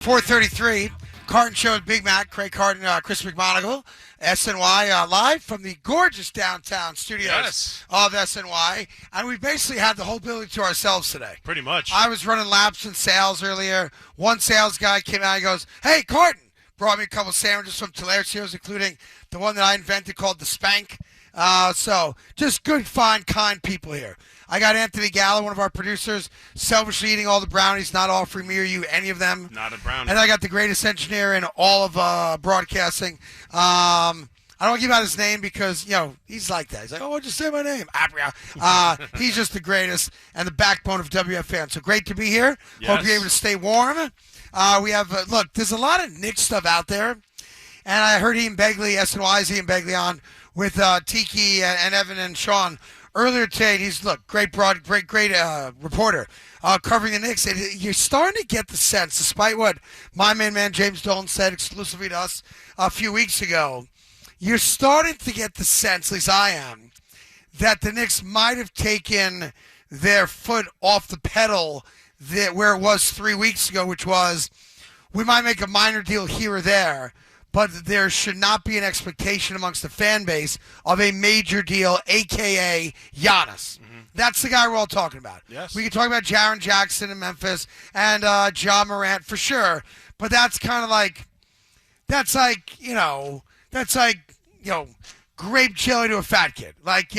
4:33, Carton Show with Big Mac, Craig Carton, Chris McMonagle, SNY, live from the gorgeous downtown studios of SNY. And we basically had the whole building to ourselves today. Pretty much. I was running laps in sales earlier. One sales guy came out and goes, "Hey, Carton!" Brought me a couple sandwiches from Talercio's, including the one that I invented called the Spank. So just good, fine, kind people here. I got Anthony Gallo, one of our producers, selfishly eating all the brownies, not offering me or you any of them. Not a brownie. And I got the greatest engineer in all of broadcasting. I don't want to give out his name because, he's like that. He's like, just say my name. He's just the greatest and the backbone of WFAN. So great to be here. Yes. Hope you're able to stay warm. We have, look, there's a lot of Knicks stuff out there. And I heard Ian Begley, SNY's Ian Begley on with Tiki and Evan and Sean earlier today. He's, great reporter covering the Knicks. And you're starting to get the sense, despite what my main man James Dolan said exclusively to us a few weeks ago, you're starting to get the sense, at least I am, that the Knicks might have taken their foot off the pedal where it was 3 weeks ago, which was we might make a minor deal here or there, but there should not be an expectation amongst the fan base of a major deal, a.k.a. Giannis. Mm-hmm. That's the guy we're all talking about. Yes. We can talk about Jaren Jackson in Memphis and Ja Morant for sure, but that's kind of like grape jelly to a fat kid.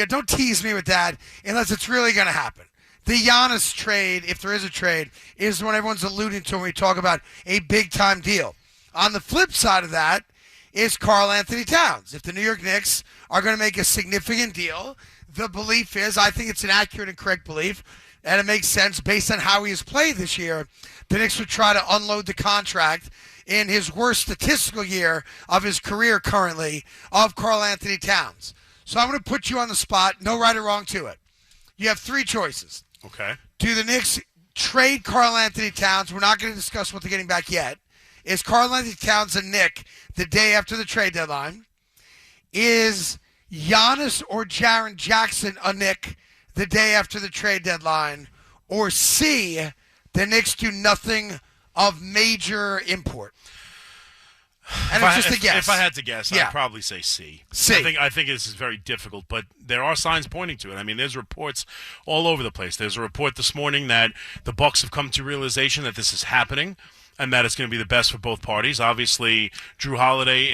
Don't tease me with that unless it's really going to happen. The Giannis trade, if there is a trade, is what everyone's alluding to when we talk about a big-time deal. On the flip side of that is Karl-Anthony Towns. If the New York Knicks are going to make a significant deal, the belief is, I think it's an accurate and correct belief, and it makes sense based on how he has played this year, the Knicks would try to unload the contract in his worst statistical year of his career currently of Karl-Anthony Towns. So I'm going to put you on the spot, no right or wrong to it. You have three choices. Okay. Do the Knicks trade Karl-Anthony Towns? We're not going to discuss what they're getting back yet. Is Karl-Anthony Towns a Knick the day after the trade deadline? Is Giannis or Jaren Jackson a Knick the day after the trade deadline? Or C, the Knicks do nothing of major import? And it's just a guess. If I had to guess, I'd probably say C. C. I think this is very difficult, but there are signs pointing to it. I mean, there's reports all over the place. There's a report this morning that the Bucks have come to realization that this is happening and that it's going to be the best for both parties. Obviously, Jrue Holiday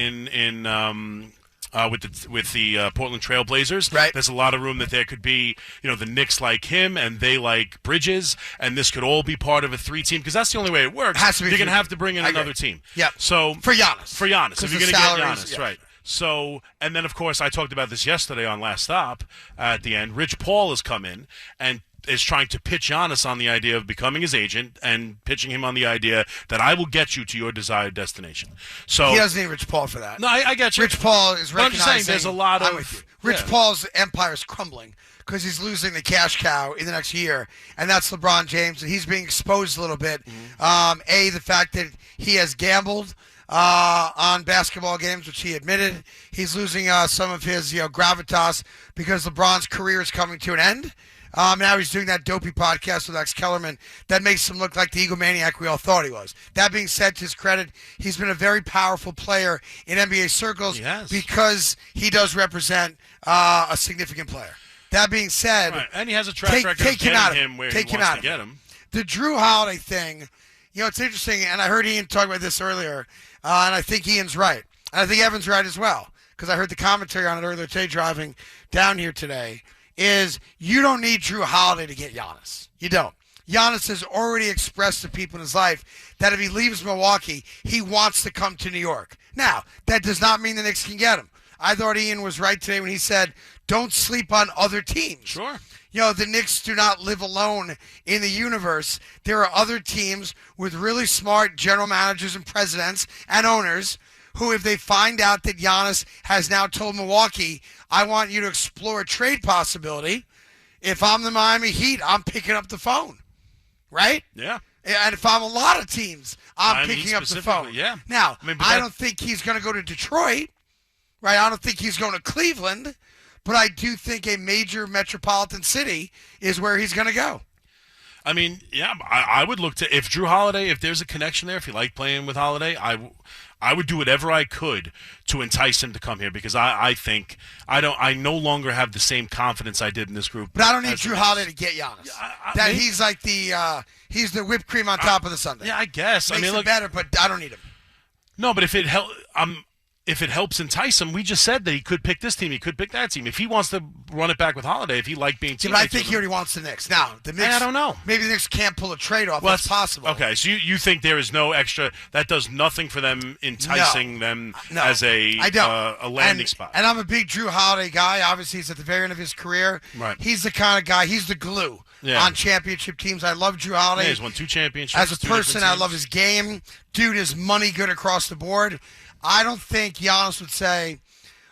with the Portland Trail Blazers. Right. There's a lot of room that there could be, the Knicks like him and they like Bridges, and this could all be part of a three-team, because that's the only way it works. Has to be. You're going to have to bring in another team. Yep. So For Giannis. if you're going to get Giannis, yeah. right. So, and then, of course, I talked about this yesterday on Last Stop at the end. Rich Paul has come in and is trying to pitch Giannis on the idea of becoming his agent and pitching him on the idea that I will get you to your desired destination. So he doesn't need Rich Paul for that. No, I get you. Rich Paul is recognizing. I'm just saying there's a lot of... Rich Paul's empire is crumbling because he's losing the cash cow in the next year, and that's LeBron James, and he's being exposed a little bit. Mm-hmm. The fact that he has gambled on basketball games, which he admitted. He's losing some of his gravitas because LeBron's career is coming to an end. Now he's doing that dopey podcast with Lex Kellerman that makes him look like the egomaniac we all thought he was. That being said, to his credit, he's been a very powerful player in NBA circles because he does represent a significant player. That being said, right. And he has a track record of getting him where he wants to get him. The Jrue Holiday thing, it's interesting, and I heard Ian talk about this earlier, and I think Ian's right. And I think Evan's right as well, because I heard the commentary on it earlier today driving down here today. Is you don't need Jrue Holiday to get Giannis. You don't. Giannis has already expressed to people in his life that if he leaves Milwaukee, he wants to come to New York. Now, that does not mean the Knicks can get him. I thought Ian was right today when he said, don't sleep on other teams. Sure. The Knicks do not live alone in the universe. There are other teams with really smart general managers and presidents and owners who, if they find out that Giannis has now told Milwaukee, I want you to explore a trade possibility, if I'm the Miami Heat, I'm picking up the phone. Right? Yeah. And if I'm a lot of teams, I'm picking up the phone. Yeah. Now, I don't think he's going to go to Detroit. Right? I don't think he's going to Cleveland. But I do think a major metropolitan city is where he's going to go. I mean, yeah, I would look to if Jrue Holiday, if there's a connection there, if you like playing with Holiday, I would do whatever I could to entice him to come here because I think I no longer have the same confidence I did in this group. But I don't need Jrue Holiday to get Giannis. He's like he's the whipped cream on top of the sundae. Yeah, I guess. Makes I mean, it better, but I don't need him. No, but if it helps entice him, we just said that he could pick this team, he could pick that team. If he wants to run it back with Holiday, if he liked being teammates, but I think he already wants the Knicks. Now, the Knicks, I don't know. Maybe the Knicks can't pull a trade off. Well, that's possible. Okay, so you think there is no extra, that does nothing for them enticing them as a landing spot. And I'm a big Jrue Holiday guy. Obviously, he's at the very end of his career. Right. He's the kind of guy, he's the glue on championship teams. I love Jrue Holiday. Yeah, he's won 2 championships. As a person, I love his game. Dude is money good across the board. I don't think Giannis would say,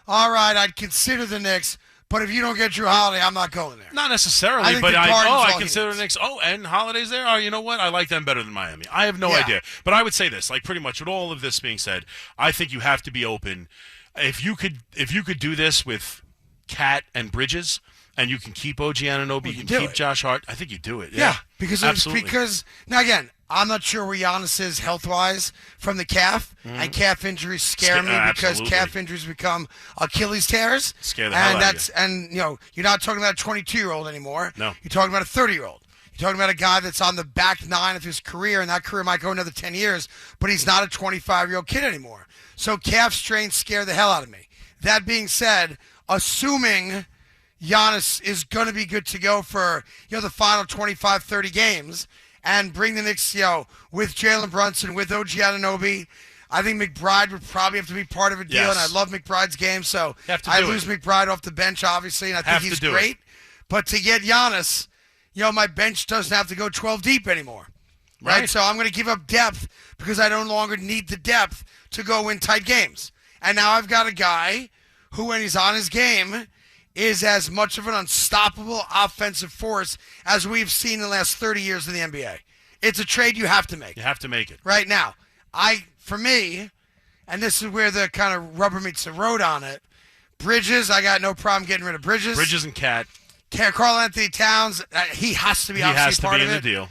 all right, I'd consider the Knicks, but if you don't get Jrue Holiday, I'm not going there. Not necessarily, but I consider the Knicks. Oh, and Holiday's there. Oh, you know what? I like them better than Miami. I have no idea. But I would say this, like pretty much with all of this being said, I think you have to be open. If you could do this with Cat and Bridges, and you can keep OG Anunoby, you can keep Josh Hart, I think you do it. Yeah, because now again, I'm not sure where Giannis is health-wise from the calf, and calf injuries scare me because calf injuries become Achilles tears. Scare the hell out of you. And you're not talking about a 22-year-old anymore. No. You're talking about a 30-year-old. You're talking about a guy that's on the back 9 of his career, and that career might go another 10 years, but he's not a 25-year-old kid anymore. So calf strains scare the hell out of me. That being said, assuming Giannis is going to be good to go for the final 25, 30 games, and bring the Knicks, with Jalen Brunson, with OG Anunoby. I think McBride would probably have to be part of a deal, and I love McBride's game, so I lose McBride off the bench, obviously, and I think he's great. But to get Giannis, my bench doesn't have to go 12 deep anymore, right? So I'm going to give up depth because I no longer need the depth to go win tight games. And now I've got a guy who, when he's on his game, is as much of an unstoppable offensive force as we've seen in the last 30 years in the NBA. It's a trade you have to make. You have to make it. Right now, for me, and this is where the kind of rubber meets the road on it, Bridges, I got no problem getting rid of Bridges. Bridges and Cat. Karl-Anthony Towns, he has to be obviously part of it. He has to be in the deal.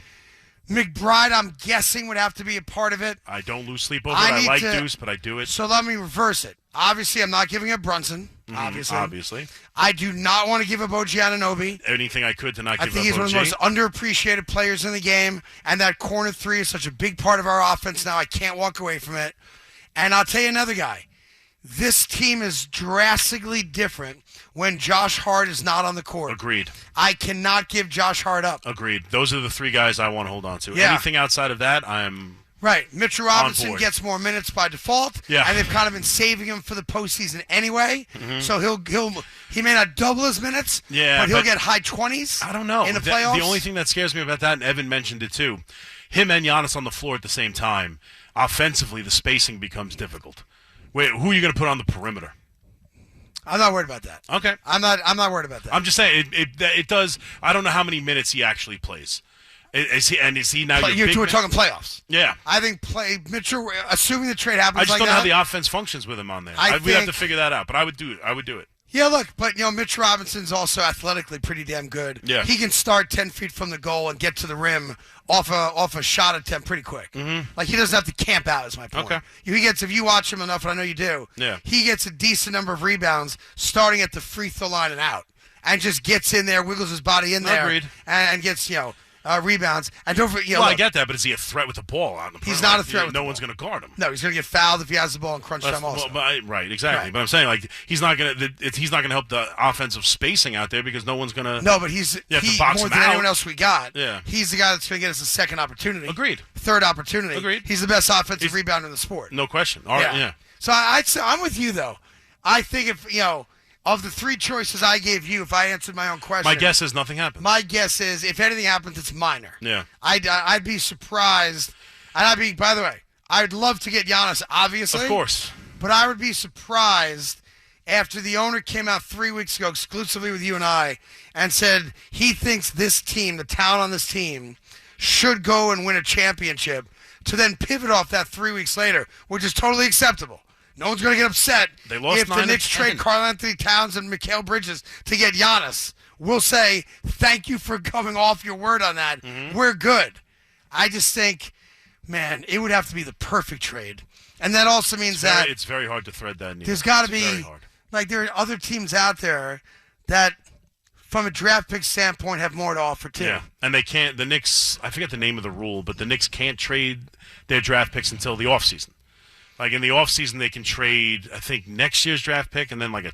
McBride, I'm guessing, would have to be a part of it. I don't lose sleep over it. I like Deuce, but I do it. So let me reverse it. Obviously, I'm not giving up Brunson. Obviously. I do not want to give up OG Anunoby. Anything I could to not give up OG. I think he's one of the most underappreciated players in the game, and that corner 3 is such a big part of our offense now. I can't walk away from it. And I'll tell you another guy. This team is drastically different when Josh Hart is not on the court. Agreed. I cannot give Josh Hart up. Agreed. Those are the 3 guys I want to hold on to. Yeah. Anything outside of that, I'm right. Mitchell Robinson gets more minutes by default. Yeah. And they've kind of been saving him for the postseason anyway. So he may not double his minutes, but he'll get high 20s. I don't know. In the playoffs. The only thing that scares me about that, and Evan mentioned it too, him and Giannis on the floor at the same time, offensively the spacing becomes difficult. Wait, who are you going to put on the perimeter? I'm not worried about that. Okay. I'm not worried about that. I'm just saying it does. I don't know how many minutes he actually plays. Is he now? We're talking playoffs. Yeah. I think Mitchell. Assuming the trade happens, I just don't know how the offense functions with him on there. We'd have to figure that out. But I would do it. Yeah, look, but Mitch Robinson's also athletically pretty damn good. Yeah. He can start 10 feet from the goal and get to the rim off a shot attempt pretty quick. Mm-hmm. Like, he doesn't have to camp out, is my point. Okay. If you watch him enough, and I know you do, he gets a decent number of rebounds starting at the free throw line and out. And just gets in there, wiggles his body in there, and gets, rebounds. And don't forget, I get that, but is he a threat with the ball on the He's not a threat. No one's going to guard him. No, he's going to get fouled if he has the ball in crunch time. Also, right, exactly. Right. But I'm saying he's not going to help the offensive spacing out there because no one's going to. No, but he more than anyone else we got. Yeah. He's the guy that's going to get us a second opportunity. Agreed. Third opportunity. Agreed. He's the best offensive rebounder in the sport. No question. All right. Yeah. So I'm with you though. I think if of the 3 choices I gave you, if I answered my own question, my guess is nothing happens. My guess is if anything happens, it's minor. Yeah. I'd be surprised, and by the way, I'd love to get Giannis, obviously. Of course. But I would be surprised after the owner came out 3 weeks ago exclusively with you and I and said he thinks this team, the talent on this team, should go and win a championship to then pivot off that 3 weeks later, which is totally acceptable. No one's going to get upset if the Knicks trade Karl-Anthony Towns and Mikal Bridges to get Giannis we'll say thank you for coming off your word on that. We're good. I just think, man, it would have to be the perfect trade. And that also means that it's very hard to thread that needle. there's got to It's very be, hard. like, there are other teams out there that, from a draft pick standpoint, have more to offer, too. Yeah, and they can't. The Knicks, I forget the name of the rule, but the Knicks can't trade their draft picks until the offseason. Like, in the offseason, they can trade, I think, next year's draft pick and then, like, a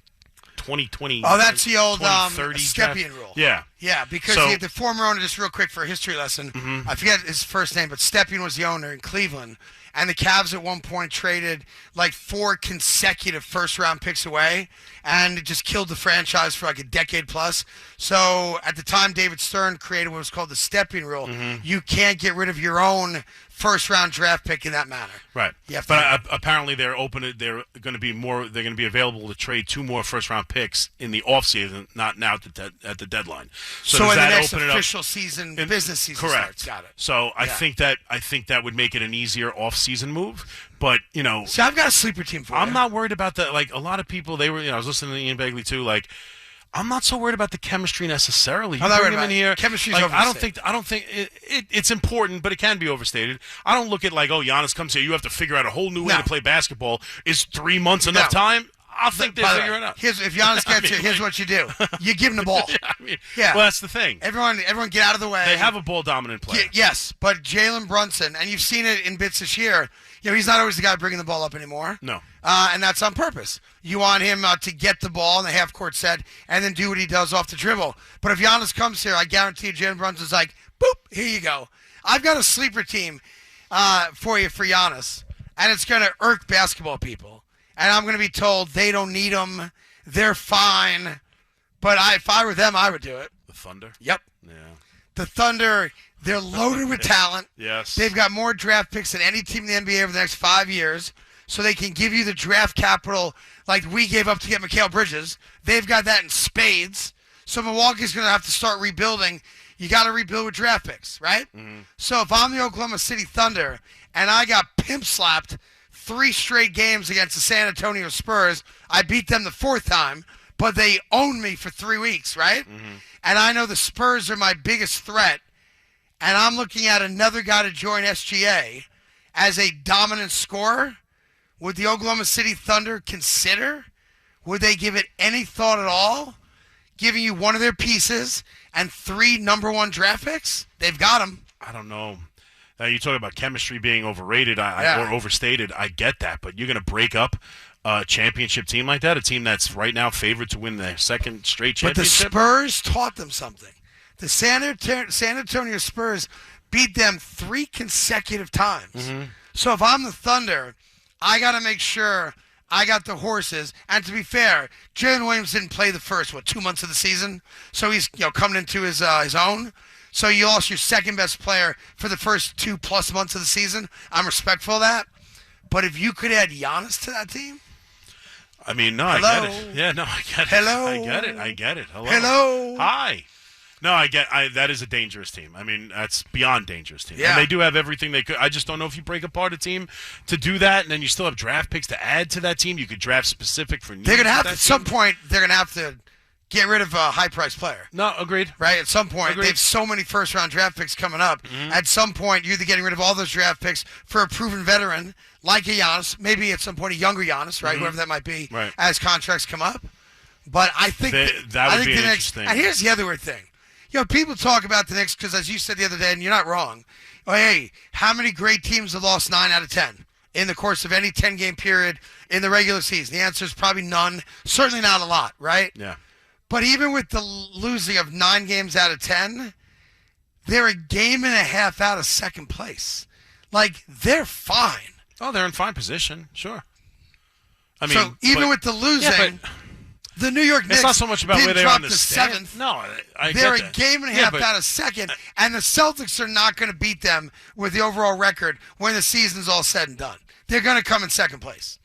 2020. Oh, that's the old 2030 Stepien draft. rule. Yeah. Yeah, because the former owner, just real quick for a history lesson, I forget his first name, but Stepien was the owner in Cleveland. And the Cavs at one point traded like 4 consecutive first-round picks away, and it just killed the franchise for like a decade plus. So at the time, David Stern created what was called the Stepien rule. You can't get rid of your own first-round draft pick in that manner. Right. But apparently they're open. They're going to be more. They're going to be available to trade 2 more first-round picks in the offseason, not now at the deadline. So does in the that next open it up? official season, business season Correct. starts. Got it. So I think that would make it an easier off-season move. But So I've got a sleeper team for you. I'm not worried about that. Like a lot of people, they were. I was listening to Ian Begley too. Like, I'm not so worried about the chemistry necessarily. I'm not worried him about in here. Chemistry's like, overstated. I don't think it's important, but it can be overstated. I don't look at like, oh, Giannis comes here, you have to figure out a whole new way to play basketball. Is 3 months enough time? I think they figure it out. If Giannis gets you, here's what you do: you give him the ball. Well, that's the thing. Everyone get out of the way. They have a ball dominant player. Yes, but Jalen Brunson, and you've seen it in bits this year. He's not always the guy bringing the ball up anymore. No. And that's on purpose. You want him to get the ball in the half-court set and then do what he does off the dribble. But if Giannis comes here, I guarantee you Jalen Brunson's like, boop, here you go. I've got a sleeper team for you for Giannis, and it's going to irk basketball people. And I'm going to be told they don't need him, they're fine. But if I were them, I would do it. The Thunder? Yep. Yeah. The Thunder, they're loaded with talent. Yes. They've got more draft picks than any team in the NBA over the next 5 years, so they can give you the draft capital like we gave up to get Mikal Bridges. They've got that in spades. So Milwaukee's going to have to start rebuilding. You got to rebuild with draft picks, right? So if I'm the Oklahoma City Thunder and I got pimp slapped 3 straight games against the San Antonio Spurs, I beat them the 4th time, but they owned me for 3 weeks, right? And I know the Spurs are my biggest threat, and I'm looking at another guy to join SGA as a dominant scorer. Would the Oklahoma City Thunder consider? Would they give it any thought at all? Giving you one of their pieces and 3 number 1 draft picks? They've got them. I don't know. Now, you talk about chemistry being overrated or overstated. I get that, but you're going to break up a championship team like that, a team that's right now favored to win their 2nd straight championship. But the Spurs taught them something. The San Antonio Spurs beat them 3 consecutive times. So if I'm the Thunder, I got to make sure I got the horses. And to be fair, Jalen Williams didn't play the first, 2 months of the season? So he's coming into his own. So you lost your 2nd best player for the first 2+ months of the season. I'm respectful of that. But if you could add Giannis to that team? I mean, no, Hello? I get it. Yeah, no, I get it. Hello? I get it. Hello. Hello? Hi. No, that is a dangerous team. I mean, that's beyond dangerous team. Yeah. And they do have everything they could. I just don't know if you break apart a team to do that, and then you still have draft picks to add to that team. You could draft specific for needs. They're going to have at at some point, they're going to have to get rid of a high-priced player. No, agreed. Right? At some point, Agreed. they have so many first-round draft picks coming up. At some point, you're either getting rid of all those draft picks for a proven veteran like a Giannis, maybe at some point a younger Giannis, right? Whoever that might be, Right. as contracts come up. But I think that would be the Knicks, interesting. and here's the other weird thing. People talk about the Knicks because, as you said the other day, and you're not wrong, hey, how many great teams have lost 9 out of 10 in the course of any 10-game period in the regular season? The answer is probably none. Certainly not a lot, right? Yeah. But even with the losing of 9 games out of 10, they're a game and a half out of 2nd place. Like, they're fine. Oh, they're in fine position. Sure. I mean, so even with the losing, the New York Knicks it's not so much about where they are in the seventh. No, I They're get a that. game and a half out of 2nd, and the Celtics are not going to beat them with the overall record when the season's all said and done. They're going to come in 2nd place.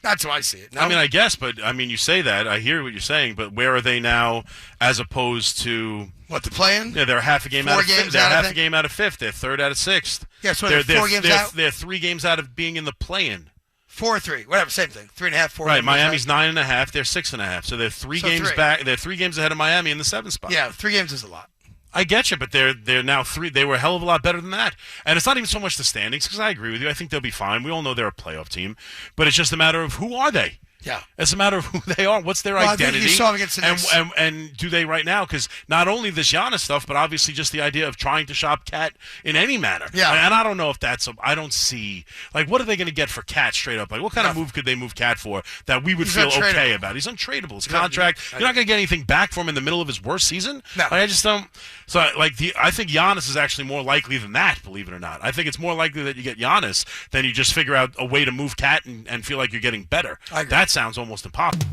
That's how I see it. No? I mean, I guess, but I mean, you say that. I hear what you're saying, but where are they now as opposed to what, the play-in? Yeah, they're half a game 4 out of games fifth. They're out, I half a think. game out of 5th. They're 3rd out of 6th. Yeah, so they're 4 games out? They're 3 games out of being in the play-in. 4 or 3, whatever, same thing. 3.5, 4. Right, Miami's 9.5. They're 6.5. So they're three games back. They're 3 games ahead of Miami in the 7th spot. Yeah, 3 games is a lot. I get you, but they're now 3. They were a hell of a lot better than that. And it's not even so much the standings, because I agree with you. I think they'll be fine. We all know they're a playoff team, but it's just a matter of who are they. Yeah. It's a matter of who they are. What's their identity? I think you saw against the Knicks. And do they right now? Because not only this Giannis stuff, but obviously just the idea of trying to shop Cat in any manner. Yeah. And I don't know if that's I don't see, like, what are they going to get for Cat straight up? Like, what kind of move could they move Cat for that we would feel okay about? He's untradeable. His contract, you're not going to get anything back from him in the middle of his worst season. No. Like, I just don't. So, I think Giannis is actually more likely than that, believe it or not. I think it's more likely that you get Giannis than you just figure out a way to move Cat and feel like you're getting better. I agree. That sounds almost impossible.